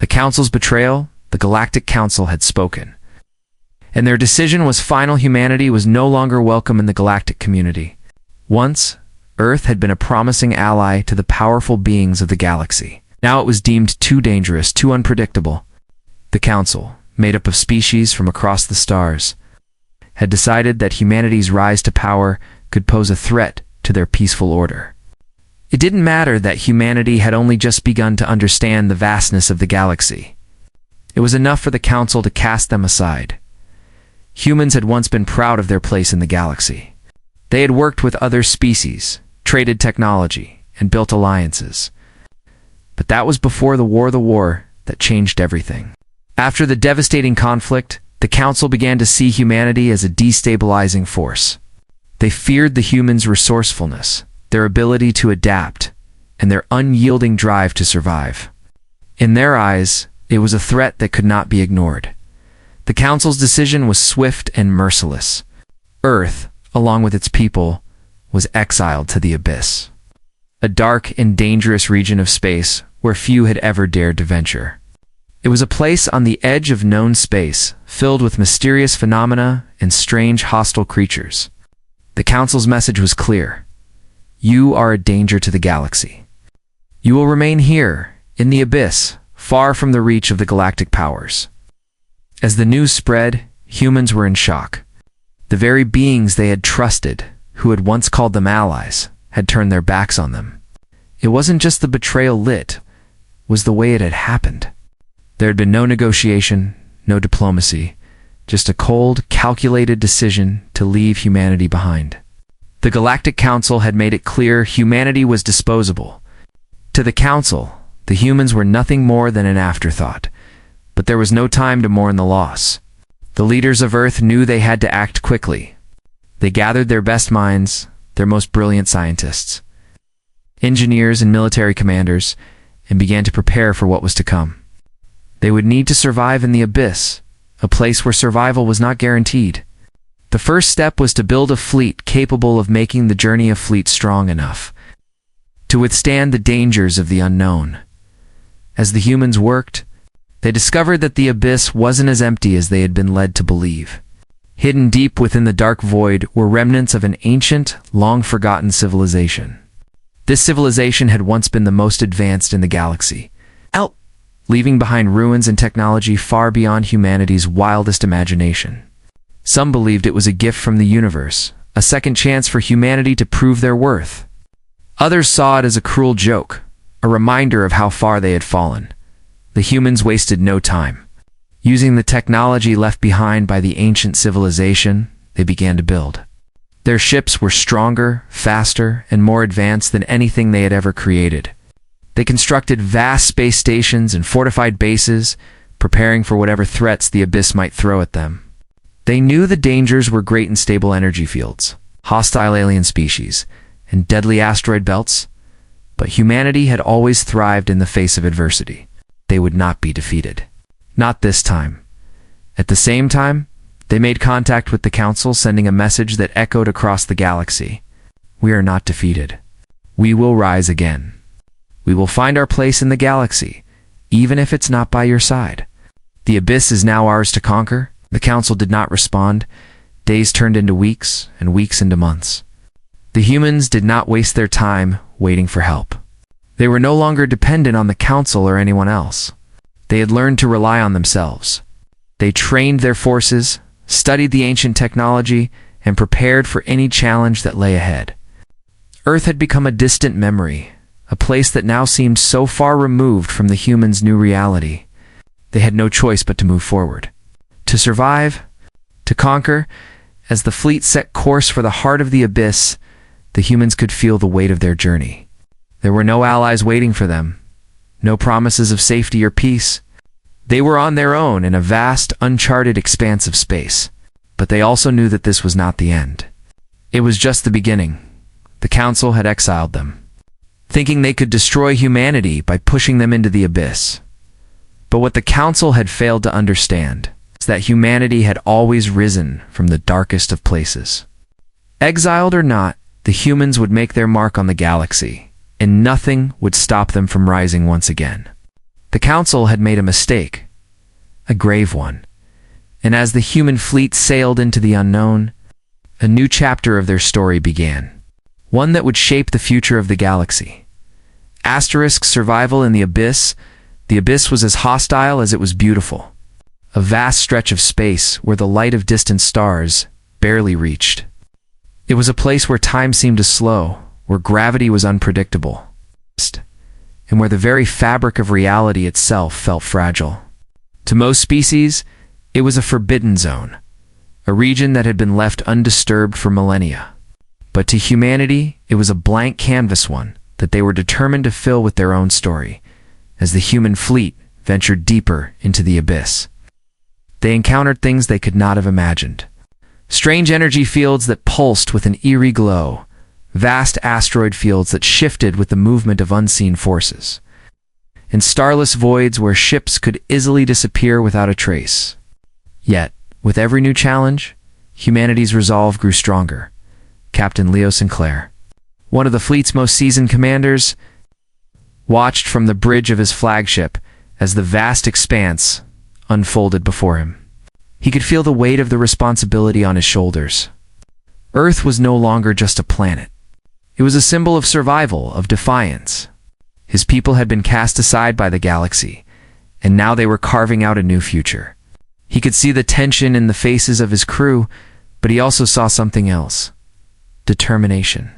The Council's betrayal, the Galactic Council had spoken. And their decision was final. Humanity was no longer welcome in the galactic community. Once, Earth had been a promising ally to the powerful beings of the galaxy. Now it was deemed too dangerous, too unpredictable. The Council, made up of species from across the stars, had decided that humanity's rise to power could pose a threat to their peaceful order. It didn't matter that humanity had only just begun to understand the vastness of the galaxy. It was enough for the Council to cast them aside. Humans had once been proud of their place in the galaxy. They had worked with other species, traded technology, and built alliances. But that was before the war that changed everything. After the devastating conflict, the Council began to see humanity as a destabilizing force. They feared the humans' resourcefulness, their ability to adapt, and their unyielding drive to survive. In their eyes, it was a threat that could not be ignored. The Council's decision was swift and merciless. Earth, along with its people, was exiled to the abyss, a dark and dangerous region of space where few had ever dared to venture. It was a place on the edge of known space, filled with mysterious phenomena and strange hostile creatures. The Council's message was clear. You are a danger to the galaxy. You will remain here, in the abyss, far from the reach of the galactic powers. As the news spread, humans were in shock. The very beings they had trusted, who had once called them allies, had turned their backs on them. It wasn't just the betrayal it was the way it had happened. There had been no negotiation, no diplomacy, just a cold, calculated decision to leave humanity behind. The Galactic Council had made it clear humanity was disposable. To the Council, the humans were nothing more than an afterthought. But there was no time to mourn the loss. The leaders of Earth knew they had to act quickly. They gathered their best minds, their most brilliant scientists, engineers and military commanders, and began to prepare for what was to come. They would need to survive in the abyss, a place where survival was not guaranteed. The first step was to build a fleet capable of making the journey of fleet strong enough to withstand the dangers of the unknown. As the humans worked, they discovered that the abyss wasn't as empty as they had been led to believe. Hidden deep within the dark void were remnants of an ancient, long-forgotten civilization. This civilization had once been the most advanced in the galaxy, leaving behind ruins and technology far beyond humanity's wildest imagination. Some believed it was a gift from the universe, a second chance for humanity to prove their worth. Others saw it as a cruel joke, a reminder of how far they had fallen. The humans wasted no time. Using the technology left behind by the ancient civilization, they began to build. Their ships were stronger, faster, and more advanced than anything they had ever created. They constructed vast space stations and fortified bases, preparing for whatever threats the abyss might throw at them. They knew the dangers were great and stable energy fields, hostile alien species, and deadly asteroid belts, but humanity had always thrived in the face of adversity. They would not be defeated. Not this time. At the same time, they made contact with the Council, sending a message that echoed across the galaxy. We are not defeated. We will rise again. We will find our place in the galaxy, even if it's not by your side. The abyss is now ours to conquer. The Council did not respond. Days turned into weeks, and weeks into months. The humans did not waste their time waiting for help. They were no longer dependent on the Council or anyone else. They had learned to rely on themselves. They trained their forces, studied the ancient technology, and prepared for any challenge that lay ahead. Earth had become a distant memory, a place that now seemed so far removed from the humans' new reality. They had no choice but to move forward. To survive, to conquer, as the fleet set course for the heart of the abyss, the humans could feel the weight of their journey. There were no allies waiting for them, no promises of safety or peace. They were on their own in a vast, uncharted expanse of space. But they also knew that this was not the end. It was just the beginning. The Council had exiled them, thinking they could destroy humanity by pushing them into the abyss. But what the Council had failed to understand is that humanity had always risen from the darkest of places. Exiled or not, the humans would make their mark on the galaxy, and nothing would stop them from rising once again. The Council had made a mistake, a grave one, and as the human fleet sailed into the unknown, a new chapter of their story began, one that would shape the future of the galaxy. Asterisk survival in the abyss. The abyss was as hostile as it was beautiful, a vast stretch of space where the light of distant stars barely reached. It was a place where time seemed to slow, where gravity was unpredictable, and where the very fabric of reality itself felt fragile. To most species, it was a forbidden zone, a region that had been left undisturbed for millennia. But to humanity, it was a blank canvas, one that they were determined to fill with their own story. As the human fleet ventured deeper into the abyss, they encountered things they could not have imagined. Strange energy fields that pulsed with an eerie glow, vast asteroid fields that shifted with the movement of unseen forces, and starless voids where ships could easily disappear without a trace. Yet, with every new challenge, humanity's resolve grew stronger. Captain Leo Sinclair, one of the fleet's most seasoned commanders, watched from the bridge of his flagship as the vast expanse unfolded before him. He could feel the weight of the responsibility on his shoulders. Earth was no longer just a planet. It was a symbol of survival, of defiance. His people had been cast aside by the galaxy, and now they were carving out a new future. He could see the tension in the faces of his crew, but he also saw something else: determination.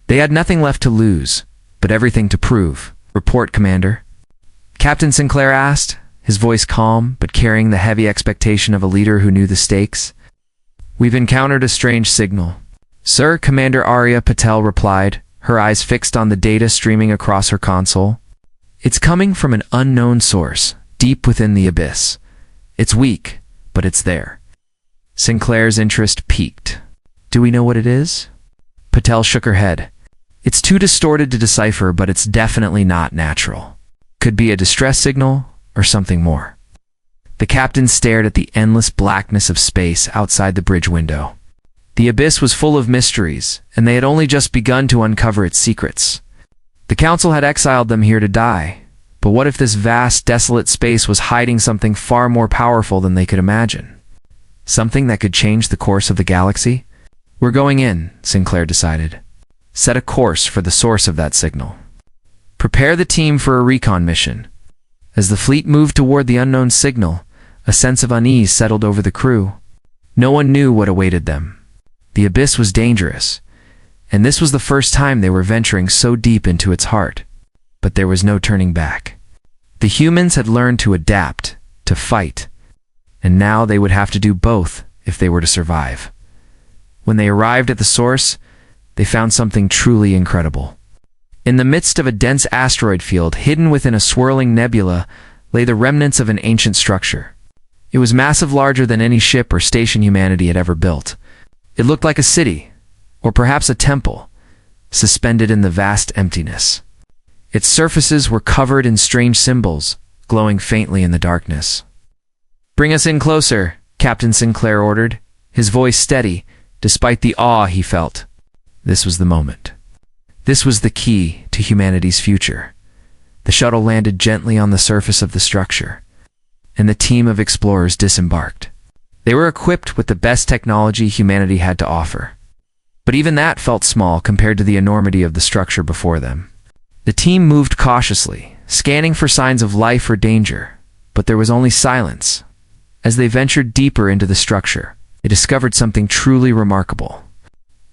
They had nothing left to lose, but everything to prove. Report, Commander. Captain Sinclair asked, his voice calm but carrying the heavy expectation of a leader who knew the stakes. We've encountered a strange signal. Sir, Commander Arya Patel replied, her eyes fixed on the data streaming across her console. It's coming from an unknown source, deep within the abyss. It's weak, but it's there. Sinclair's interest peaked. Do we know what it is? Patel shook her head. It's too distorted to decipher, but it's definitely not natural. Could be a distress signal or something more. The captain stared at the endless blackness of space outside the bridge window. The abyss was full of mysteries, and they had only just begun to uncover its secrets. The Council had exiled them here to die, but what if this vast, desolate space was hiding something far more powerful than they could imagine? Something that could change the course of the galaxy? We're going in, Sinclair decided. Set a course for the source of that signal. Prepare the team for a recon mission. As the fleet moved toward the unknown signal, a sense of unease settled over the crew. No one knew what awaited them. The abyss was dangerous, and this was the first time they were venturing so deep into its heart. But there was no turning back. The humans had learned to adapt, to fight, and now they would have to do both if they were to survive. When they arrived at the source, they found something truly incredible. In the midst of a dense asteroid field, hidden within a swirling nebula, lay the remnants of an ancient structure. It was massive, larger than any ship or station humanity had ever built. It looked like a city, or perhaps a temple, suspended in the vast emptiness. Its surfaces were covered in strange symbols, glowing faintly in the darkness. "Bring us in closer," Captain Sinclair ordered, his voice steady, despite the awe he felt. This was the moment. This was the key to humanity's future. The shuttle landed gently on the surface of the structure, and the team of explorers disembarked. They were equipped with the best technology humanity had to offer. But even that felt small compared to the enormity of the structure before them. The team moved cautiously, scanning for signs of life or danger, but there was only silence. As they ventured deeper into the structure, they discovered something truly remarkable.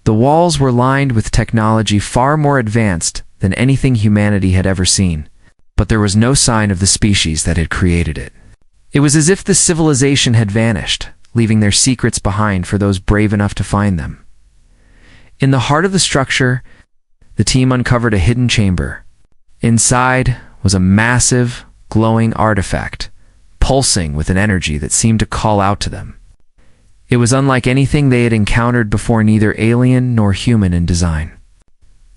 The walls were lined with technology far more advanced than anything humanity had ever seen, but there was no sign of the species that had created it. It was as if the civilization had vanished, leaving their secrets behind for those brave enough to find them. In the heart of the structure, the team uncovered a hidden chamber. Inside was a massive, glowing artifact, pulsing with an energy that seemed to call out to them. It was unlike anything they had encountered before, neither alien nor human in design.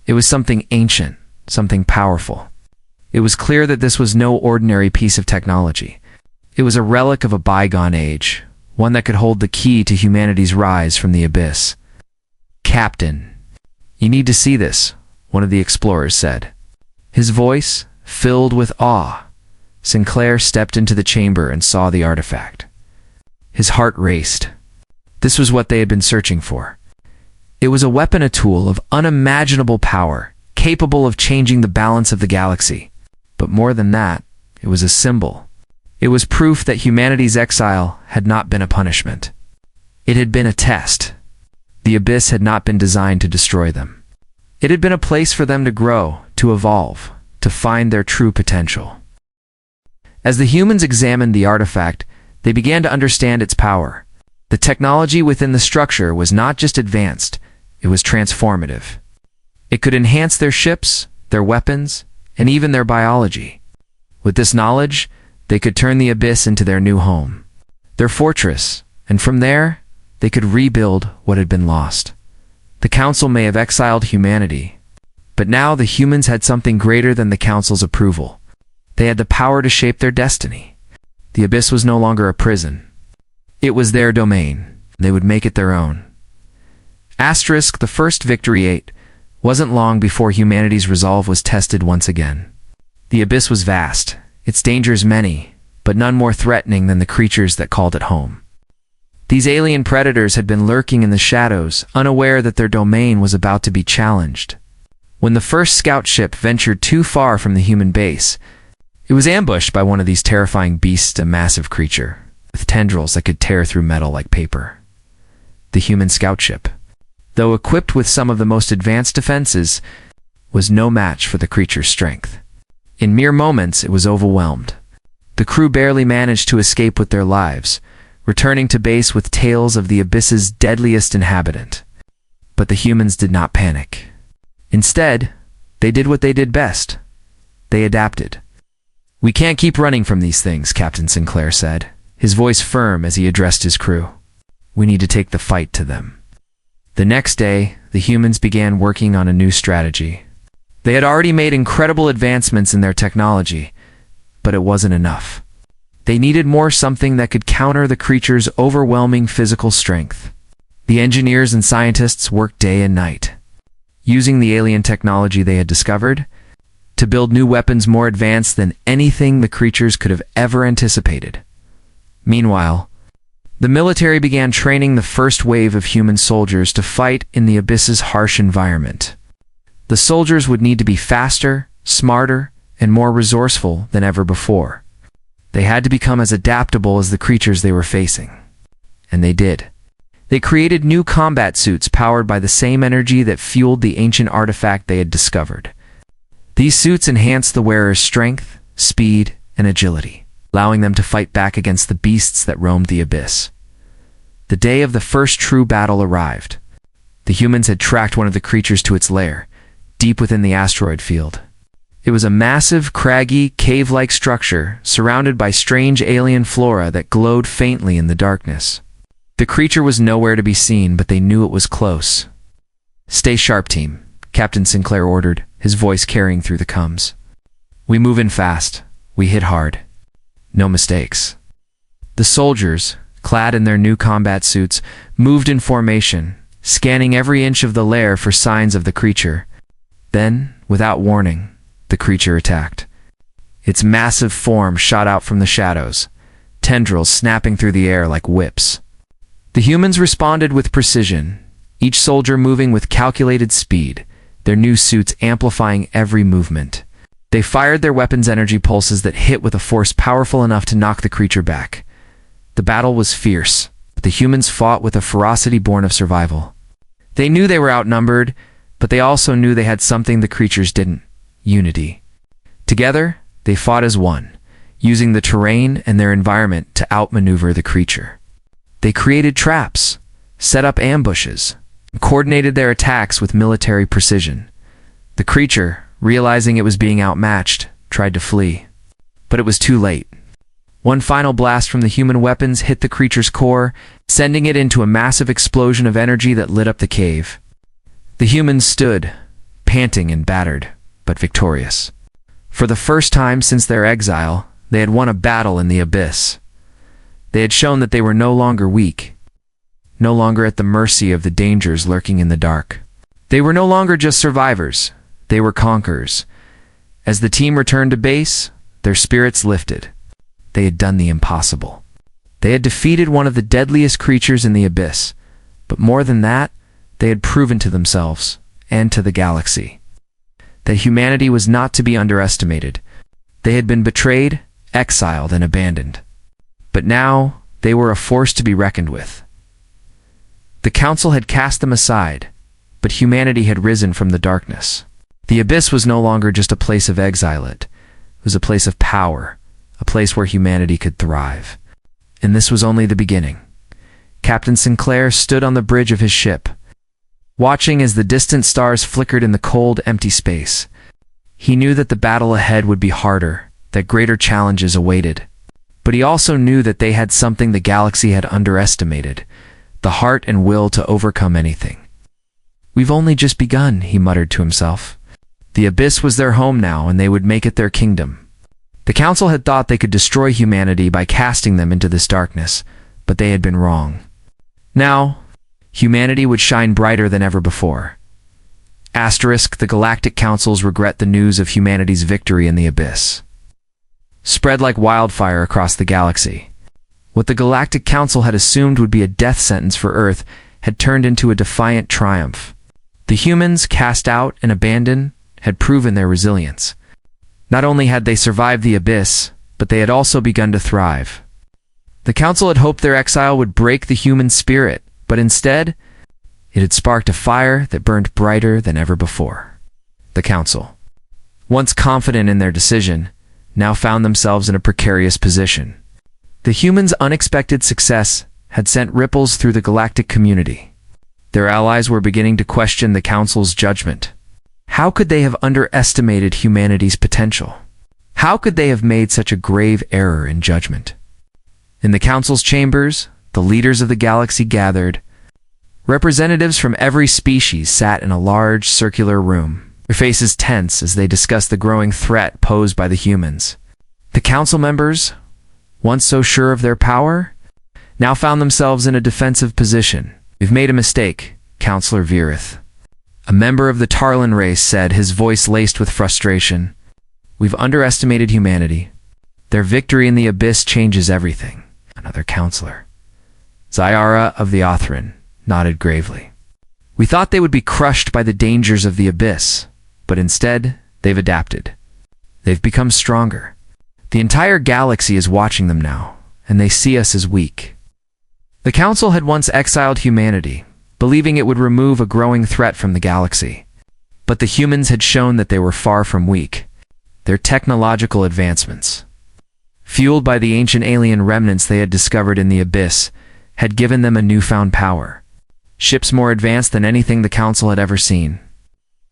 It was something ancient, something powerful. It was clear that this was no ordinary piece of technology. It was a relic of a bygone age, one that could hold the key to humanity's rise from the abyss. "Captain, you need to see this," one of the explorers said. His voice, filled with awe, Sinclair stepped into the chamber and saw the artifact. His heart raced. This was what they had been searching for. It was a weapon, a tool of unimaginable power, capable of changing the balance of the galaxy. But more than that, it was a symbol. It was proof that humanity's exile had not been a punishment. It had been a test. The abyss had not been designed to destroy them. It had been a place for them to grow, to evolve, to find their true potential. As the humans examined the artifact, they began to understand its power. The technology within the structure was not just advanced, it was transformative. It could enhance their ships, their weapons, and even their biology. With this knowledge, they could turn the abyss into their new home, their fortress, and from there, they could rebuild what had been lost. The Council may have exiled humanity, but now the humans had something greater than the Council's approval. They had the power to shape their destiny. The abyss was no longer a prison. It was their domain. They would make it their own. Asterisk, the first victory 8 wasn't long before humanity's resolve was tested once again. The abyss was vast, its dangers many, but none more threatening than the creatures that called it home. These alien predators had been lurking in the shadows, unaware that their domain was about to be challenged. When the first scout ship ventured too far from the human base, it was ambushed by one of these terrifying beasts, a massive creature, with tendrils that could tear through metal like paper. The human scout ship, though equipped with some of the most advanced defenses, was no match for the creature's strength. In mere moments, it was overwhelmed. The crew barely managed to escape with their lives, returning to base with tales of the abyss's deadliest inhabitant. But the humans did not panic. Instead, they did what they did best. They adapted. "We can't keep running from these things," Captain Sinclair said, his voice firm as he addressed his crew. "We need to take the fight to them." The next day, the humans began working on a new strategy. They had already made incredible advancements in their technology, but it wasn't enough. They needed more, something that could counter the creature's overwhelming physical strength. The engineers and scientists worked day and night, using the alien technology they had discovered to build new weapons more advanced than anything the creatures could have ever anticipated. Meanwhile, the military began training the first wave of human soldiers to fight in the abyss's harsh environment. The soldiers would need to be faster, smarter, and more resourceful than ever before. They had to become as adaptable as the creatures they were facing. And they did. They created new combat suits powered by the same energy that fueled the ancient artifact they had discovered. These suits enhanced the wearer's strength, speed, and agility, allowing them to fight back against the beasts that roamed the abyss. The day of the first true battle arrived. The humans had tracked one of the creatures to its lair, deep within the asteroid field. It was a massive, craggy, cave-like structure surrounded by strange alien flora that glowed faintly in the darkness. The creature was nowhere to be seen, but they knew it was close. "Stay sharp, team," Captain Sinclair ordered, his voice carrying through the comms. "We move in fast. We hit hard. No mistakes." The soldiers, clad in their new combat suits, moved in formation, scanning every inch of the lair for signs of the creature. Then, without warning, the creature attacked. Its massive form shot out from the shadows, tendrils snapping through the air like whips. The humans responded with precision, each soldier moving with calculated speed, their new suits amplifying every movement. They fired their weapons' energy pulses that hit with a force powerful enough to knock the creature back. The battle was fierce, but the humans fought with a ferocity born of survival. They knew they were outnumbered, but they also knew they had something the creatures didn't: unity. Together, they fought as one, using the terrain and their environment to outmaneuver the creature. They created traps, set up ambushes, and coordinated their attacks with military precision. The creature, realizing it was being outmatched, tried to flee. But it was too late. One final blast from the human weapons hit the creature's core, sending it into a massive explosion of energy that lit up the cave. The humans stood, panting and battered, but victorious. For the first time since their exile, they had won a battle in the abyss. They had shown that they were no longer weak, no longer at the mercy of the dangers lurking in the dark. They were no longer just survivors, they were conquerors. As the team returned to base, their spirits lifted. They had done the impossible. They had defeated one of the deadliest creatures in the abyss, but more than that, they had proven to themselves, and to the galaxy, that humanity was not to be underestimated. They had been betrayed, exiled, and abandoned. But now, they were a force to be reckoned with. The Council had cast them aside, but humanity had risen from the darkness. The abyss was no longer just a place of exile. It was a place of power, a place where humanity could thrive. And this was only the beginning. Captain Sinclair stood on the bridge of his ship, watching as the distant stars flickered in the cold, empty space. He knew that the battle ahead would be harder, that greater challenges awaited. But he also knew that they had something the galaxy had underestimated, the heart and will to overcome anything. "We've only just begun," he muttered to himself. The abyss was their home now, and they would make it their kingdom. The Council had thought they could destroy humanity by casting them into this darkness, but they had been wrong. Now, humanity would shine brighter than ever before. Asterisk, the Galactic Councils regret the news of humanity's victory in the abyss. Spread like wildfire across the galaxy. What the Galactic Council had assumed would be a death sentence for Earth had turned into a defiant triumph. The humans, cast out and abandoned, had proven their resilience. Not only had they survived the abyss, but they had also begun to thrive. The Council had hoped their exile would break the human spirit, but instead, it had sparked a fire that burned brighter than ever before. The Council, once confident in their decision, now found themselves in a precarious position. The humans' unexpected success had sent ripples through the galactic community. Their allies were beginning to question the Council's judgment. How could they have underestimated humanity's potential? How could they have made such a grave error in judgment? In the Council's chambers, the leaders of the galaxy gathered. Representatives from every species sat in a large, circular room, their faces tense as they discussed the growing threat posed by the humans. The Council members, once so sure of their power, now found themselves in a defensive position. "We've made a mistake," Councillor Virith, a member of the Tarlan race, said, his voice laced with frustration. "We've underestimated humanity. Their victory in the abyss changes everything." Another councillor, Zyara of the Othran, nodded gravely. "We thought they would be crushed by the dangers of the abyss, but instead, they've adapted. They've become stronger. The entire galaxy is watching them now, and they see us as weak." The Council had once exiled humanity, believing it would remove a growing threat from the galaxy. But the humans had shown that they were far from weak. Their technological advancements, fueled by the ancient alien remnants they had discovered in the abyss, had given them a newfound power. Ships more advanced than anything the Council had ever seen.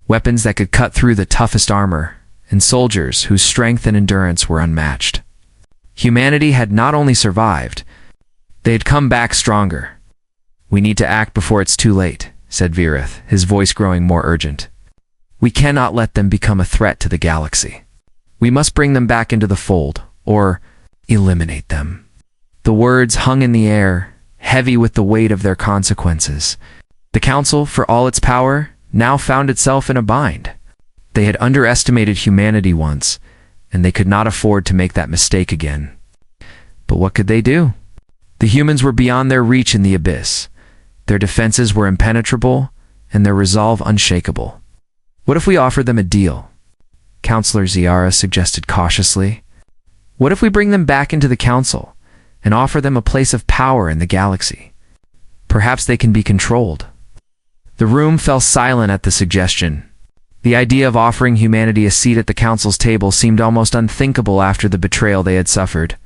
Weapons that could cut through the toughest armor, and soldiers whose strength and endurance were unmatched. Humanity had not only survived, they had come back stronger. "We need to act before it's too late," said Virith, his voice growing more urgent. "We cannot let them become a threat to the galaxy. We must bring them back into the fold, or eliminate them." The words hung in the air, heavy with the weight of their consequences. The Council, for all its power, now found itself in a bind. They had underestimated humanity once, and they could not afford to make that mistake again. But what could they do? The humans were beyond their reach in the abyss. Their defenses were impenetrable, and their resolve unshakable. "What if we offered them a deal?" Councillor Ziara suggested cautiously. "What if we bring them back into the Council and offer them a place of power in the galaxy? Perhaps they can be controlled." The room fell silent at the suggestion. The idea of offering humanity a seat at the Council's table seemed almost unthinkable after the betrayal they had suffered.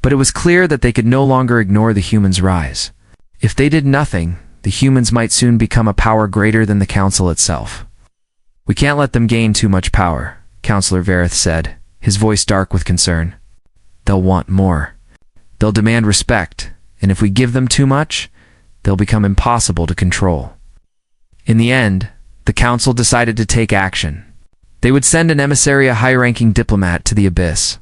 But it was clear that they could no longer ignore the humans' rise. If they did nothing, the humans might soon become a power greater than the Council itself. "We can't let them gain too much power," Councillor Virith said, his voice dark with concern. "They'll want more. They'll demand respect, and if we give them too much, they'll become impossible to control." In the end, the Council decided to take action. They would send an emissary, a high-ranking diplomat, to the abyss,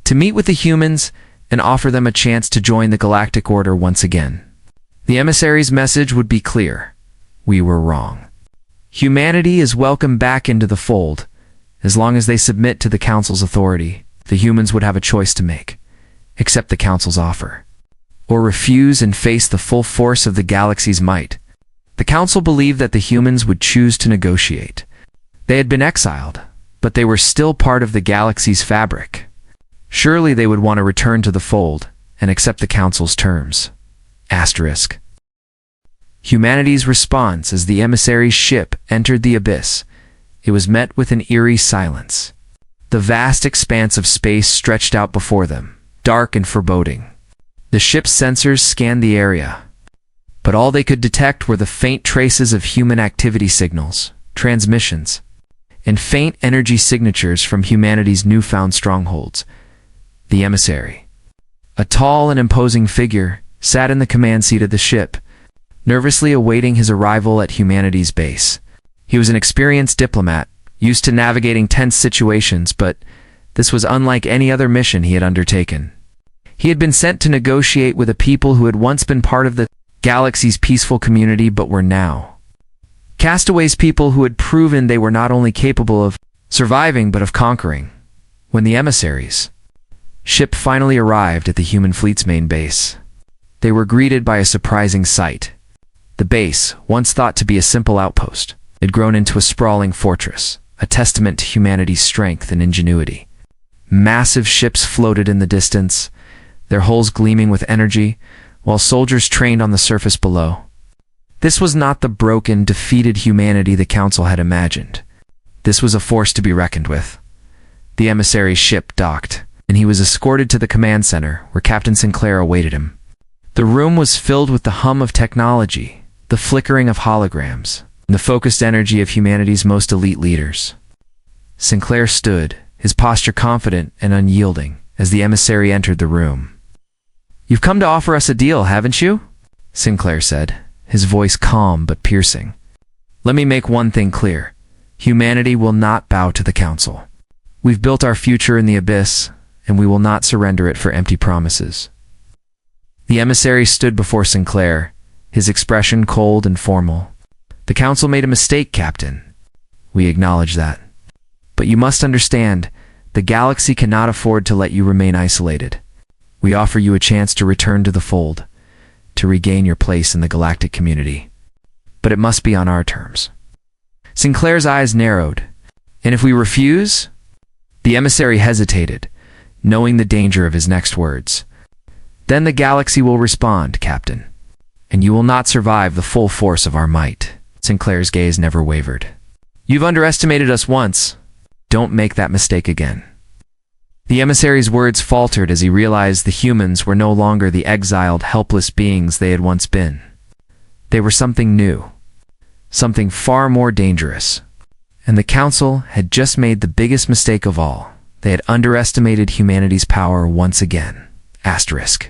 to meet with the humans and offer them a chance to join the Galactic Order once again. The emissary's message would be clear. We were wrong. Humanity is welcome back into the fold, as long as they submit to the Council's authority. the humans would have a choice to make: accept the Council's offer, or refuse and face the full force of the galaxy's might. The Council believed that the humans would choose to negotiate. They had been exiled, but they were still part of the galaxy's fabric. Surely they would want to return to the fold and accept the Council's terms. Asterisk. Humanity's response as the emissary's ship entered the abyss. It was met with an eerie silence. The vast expanse of space stretched out before them, dark and foreboding. The ship's sensors scanned the area, but all they could detect were the faint traces of human activity signals, transmissions, and faint energy signatures from humanity's newfound strongholds. The emissary, a tall and imposing figure, sat in the command seat of the ship, nervously awaiting his arrival at humanity's base. He was an experienced diplomat, used to navigating tense situations, but this was unlike any other mission he had undertaken. He had been sent to negotiate with a people who had once been part of the galaxy's peaceful community but were now castaways, people who had proven they were not only capable of surviving but of conquering. When the emissaries' ship finally arrived at the human fleet's main base, they were greeted by a surprising sight. The base, once thought to be a simple outpost, had grown into a sprawling fortress, a testament to humanity's strength and ingenuity. Massive ships floated in the distance, their hulls gleaming with energy, while soldiers trained on the surface below. This was not the broken, defeated humanity the Council had imagined. This was a force to be reckoned with. The emissary's ship docked, and he was escorted to the command center, where Captain Sinclair awaited him. The room was filled with the hum of technology, the flickering of holograms, and the focused energy of humanity's most elite leaders. Sinclair stood, his posture confident and unyielding, as the emissary entered the room. "You've come to offer us a deal, haven't you?" Sinclair said, his voice calm but piercing. "Let me make one thing clear. Humanity will not bow to the Council. We've built our future in the abyss, and we will not surrender it for empty promises." The emissary stood before Sinclair, his expression cold and formal. "The Council made a mistake, Captain. We acknowledge that. But you must understand, the galaxy cannot afford to let you remain isolated. We offer you a chance to return to the fold, to regain your place in the galactic community. But it must be on our terms." Sinclair's eyes narrowed. "And if we refuse?" The emissary hesitated, knowing the danger of his next words. "Then the galaxy will respond, Captain, and you will not survive the full force of our might." Sinclair's gaze never wavered. "You've underestimated us once. Don't make that mistake again." The emissary's words faltered as he realized the humans were no longer the exiled, helpless beings they had once been. They were something new, something far more dangerous. And the Council had just made the biggest mistake of all. They had underestimated humanity's power once again. Asterisk.